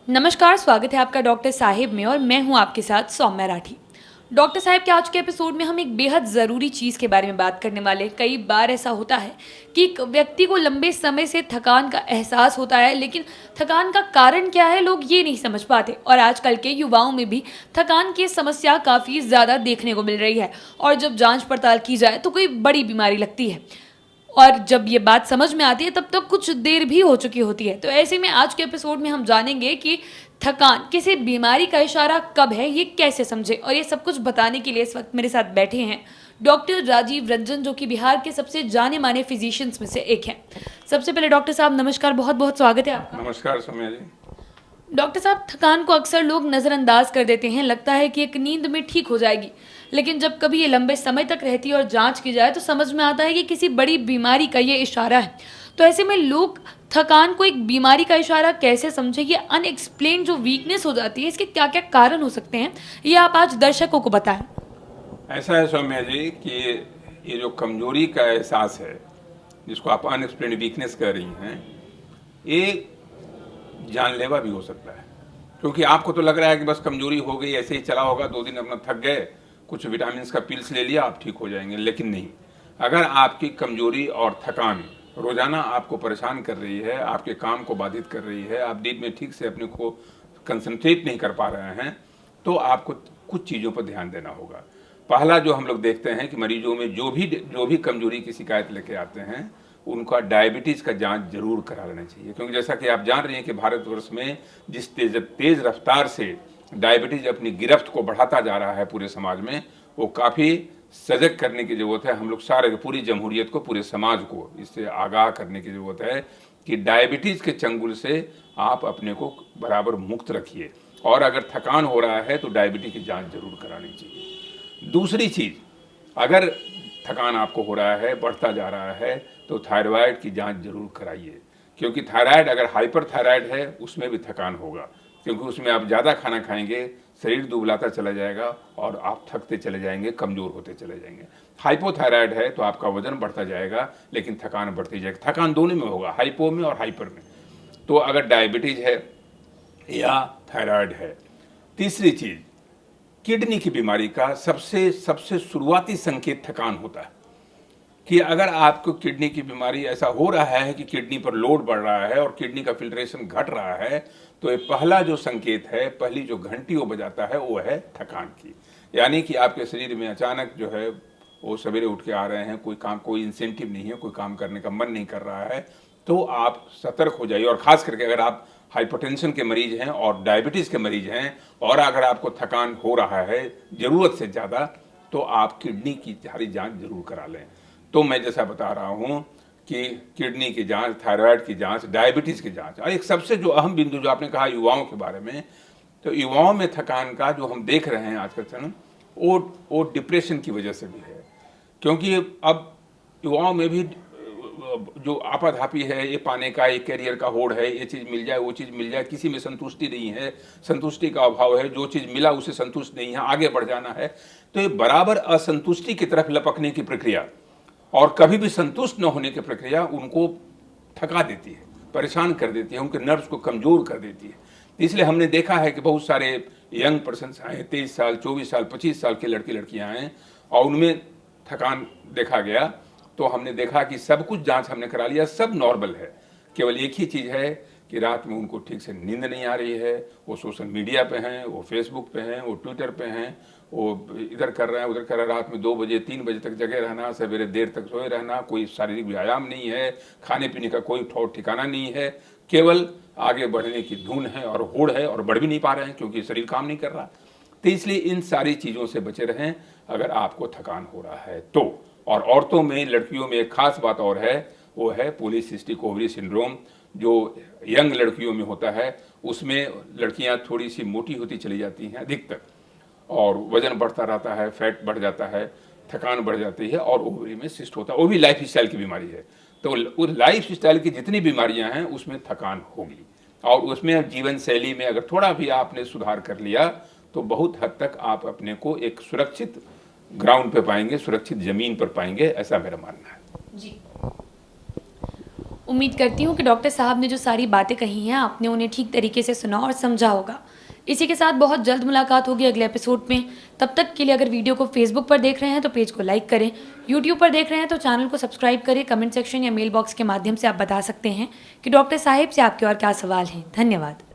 नमस्कार, स्वागत है आपका डॉक्टर साहिब में और मैं हूं आपके साथ सौम्या राठी। डॉक्टर साहिब के आज के एपिसोड में हम एक बेहद ज़रूरी चीज़ के बारे में बात करने वाले हैं। कई बार ऐसा होता है कि एक व्यक्ति को लंबे समय से थकान का एहसास होता है, लेकिन थकान का कारण क्या है लोग ये नहीं समझ पाते। और आजकल के युवाओं में भी थकान की समस्या काफ़ी ज़्यादा देखने को मिल रही है और जब जाँच पड़ताल की जाए तो कोई बड़ी बीमारी लगती है और जब ये बात समझ में आती है तब तक कुछ देर भी हो चुकी होती है। तो ऐसे में आज के एपिसोड में हम जानेंगे कि थकान किसी बीमारी का इशारा कब है, ये कैसे समझे। और ये सब कुछ बताने के लिए इस वक्त मेरे साथ बैठे हैं डॉक्टर राजीव रंजन, जो कि बिहार के सबसे जाने माने फिजिशियंस में से एक हैं। सबसे पहले डॉक्टर साहब नमस्कार, बहुत बहुत स्वागत है आपका। नमस्कार सौम्या जी। डॉक्टर साहब, थकान को अक्सर लोग नज़रअंदाज कर देते हैं, लगता है कि एक नींद में ठीक हो जाएगी, लेकिन जब कभी ये लंबे समय तक रहती है और जांच की जाए तो समझ में आता है कि किसी बड़ी बीमारी का ये इशारा है। तो ऐसे में लोग थकान को एक बीमारी का इशारा कैसे समझे, ये अनएक्सप्लेन जो वीकनेस हो जाती है, इसके क्या क्या कारण हो सकते हैं, ये आप आज दर्शकों को बताएं। ऐसा है सौम्या जी कि ये जो कमजोरी का एहसास है, जिसको आप अनएक्सप्लेन्ड वीकनेस कह रही हैं, ये जानलेवा भी हो सकता है। क्योंकि आपको तो लग रहा है कि बस कमजोरी हो गई, ऐसे ही चला होगा, 2 दिन अपना थक गए, कुछ विटामिन का पिल्स ले लिया, आप ठीक हो जाएंगे। लेकिन नहीं, अगर आपकी कमजोरी और थकान रोजाना आपको परेशान कर रही है, आपके काम को बाधित कर रही है, आप नींद में ठीक से अपने को कंसंट्रेट नहीं कर पा रहे हैं, तो आपको कुछ चीज़ों पर ध्यान देना होगा। पहला जो हम लोग देखते हैं कि मरीजों में जो भी कमजोरी की शिकायत लेके आते हैं, उनका डायबिटीज़ का जांच जरूर करा लेना चाहिए। क्योंकि जैसा कि आप जान रही हैं कि भारतवर्ष में जिस तेज रफ्तार से डायबिटीज़ अपनी गिरफ्त को बढ़ाता जा रहा है पूरे समाज में, वो काफ़ी सजग करने की ज़रूरत है। हम लोग सारे पूरी जमहूरियत को, पूरे समाज को इससे आगाह करने की ज़रूरत है कि डायबिटीज़ के चंगुल से आप अपने को बराबर मुक्त रखिए। और अगर थकान हो रहा है तो डायबिटीज़ की जांच जरूर करानी चाहिए। दूसरी चीज़, अगर थकान आपको हो रहा है, बढ़ता जा रहा है, तो थायराइड की जांच जरूर कराइए। क्योंकि थायराइड अगर हाइपर थायराइड है, उसमें भी थकान होगा। क्योंकि उसमें आप ज़्यादा खाना खाएंगे, शरीर दुबलाता चला जाएगा और आप थकते चले जाएंगे, कमज़ोर होते चले जाएंगे। हाइपोथायराइड है तो आपका वजन बढ़ता जाएगा, लेकिन थकान बढ़ती जाएगी। थकान दोनों में होगा, हाइपो में और हाइपर में। तो अगर डायबिटीज़ है या थायराइड है। तीसरी चीज़, किडनी की बीमारी का सबसे शुरुआती संकेत थकान होता है। कि अगर आपको किडनी की बीमारी ऐसा हो रहा है कि किडनी पर लोड बढ़ रहा है और किडनी का फिल्ट्रेशन घट रहा है, तो ये पहला जो संकेत है, पहली जो घंटी वो बजाता है, वो है थकान की। यानी कि आपके शरीर में अचानक जो है वो सवेरे उठ के आ रहे हैं, कोई इंसेंटिव नहीं है, कोई काम करने का मन नहीं कर रहा है, तो आप सतर्क हो जाइए। और खास करके अगर आप हाइपरटेंशन के मरीज हैं और डायबिटीज़ के मरीज हैं और अगर आपको थकान हो रहा है ज़रूरत से ज़्यादा, तो आप किडनी की सारी जांच जरूर करा लें। तो मैं जैसा बता रहा हूं कि किडनी की जांच, थायराइड की जांच, डायबिटीज़ की जांच। और एक सबसे जो अहम बिंदु जो आपने कहा युवाओं के बारे में, तो युवाओं में थकान का जो हम देख रहे हैं आजकल चलन, वो डिप्रेशन की वजह से भी है। क्योंकि अब युवाओं में भी जो आपाधापी है, ये पाने का, ये कैरियर का होड़ है, ये चीज़ मिल जाए, वो चीज़ मिल जाए, किसी में संतुष्टि नहीं है, संतुष्टि का अभाव है, जो चीज़ मिला उसे संतुष्ट नहीं है, आगे बढ़ जाना है। तो ये बराबर असंतुष्टि की तरफ लपकने की प्रक्रिया और कभी भी संतुष्ट न होने की प्रक्रिया उनको थका देती है, परेशान कर देती है, उनके नर्व्स को कमज़ोर कर देती है। इसलिए हमने देखा है कि बहुत सारे यंग पर्सन्स आए, 23 साल, 24 साल, 25 साल के लड़के लड़कियां आए और उनमें थकान देखा गया। तो हमने देखा कि सब कुछ जांच हमने करा लिया, सब नॉर्मल है। केवल एक ही चीज़ है कि रात में उनको ठीक से नींद नहीं आ रही है, वो सोशल मीडिया पे हैं, वो फेसबुक पे हैं, वो ट्विटर पे हैं, वो इधर कर रहे हैं, उधर कर रहे हैं। रात में 2 बजे 3 बजे तक जगे रहना, सवेरे देर तक सोए रहना, कोई शारीरिक व्यायाम नहीं है, खाने पीने का कोई ठौर ठिकाना नहीं है, केवल आगे बढ़ने की धुन है और होड़ है और बढ़ भी नहीं पा रहे हैं क्योंकि शरीर काम नहीं कर रहा। तो इसलिए इन सारी चीज़ों से बचे रहें अगर आपको थकान हो रहा है तो। और औरतों में, लड़कियों में एक खास बात और है, वो है पॉलीसिस्टिक ओवरी सिंड्रोम, जो यंग लड़कियों में होता है। उसमें लड़कियां थोड़ी सी मोटी होती चली जाती हैं अधिकतर, और वजन बढ़ता रहता है, फैट बढ़ जाता है, थकान बढ़ जाती है और ओवरी में सिस्ट होता है। वो भी लाइफ स्टाइल की बीमारी है। तो उस लाइफ स्टाइल की जितनी बीमारियां हैं उसमें थकान होगी, और उसमें जीवन शैली में अगर थोड़ा भी आपने सुधार कर लिया तो बहुत हद तक आप अपने को एक सुरक्षित ग्राउंड पे पाएंगे, सुरक्षित जमीन पर पाएंगे, ऐसा मेरा मानना है। जी उम्मीद करती हूँ कि डॉक्टर साहब ने जो सारी बातें कही हैं आपने उन्हें ठीक तरीके से सुना और समझा होगा। इसी के साथ बहुत जल्द मुलाकात होगी अगले एपिसोड में। तब तक के लिए अगर वीडियो को फेसबुक पर देख रहे हैं तो पेज को लाइक करें, यूट्यूब पर देख रहे हैं तो चैनल को सब्सक्राइब करें। कमेंट सेक्शन या मेल बॉक्स के माध्यम से आप बता सकते हैं कि डॉक्टर साहिब से आपके और क्या सवाल हैं। धन्यवाद।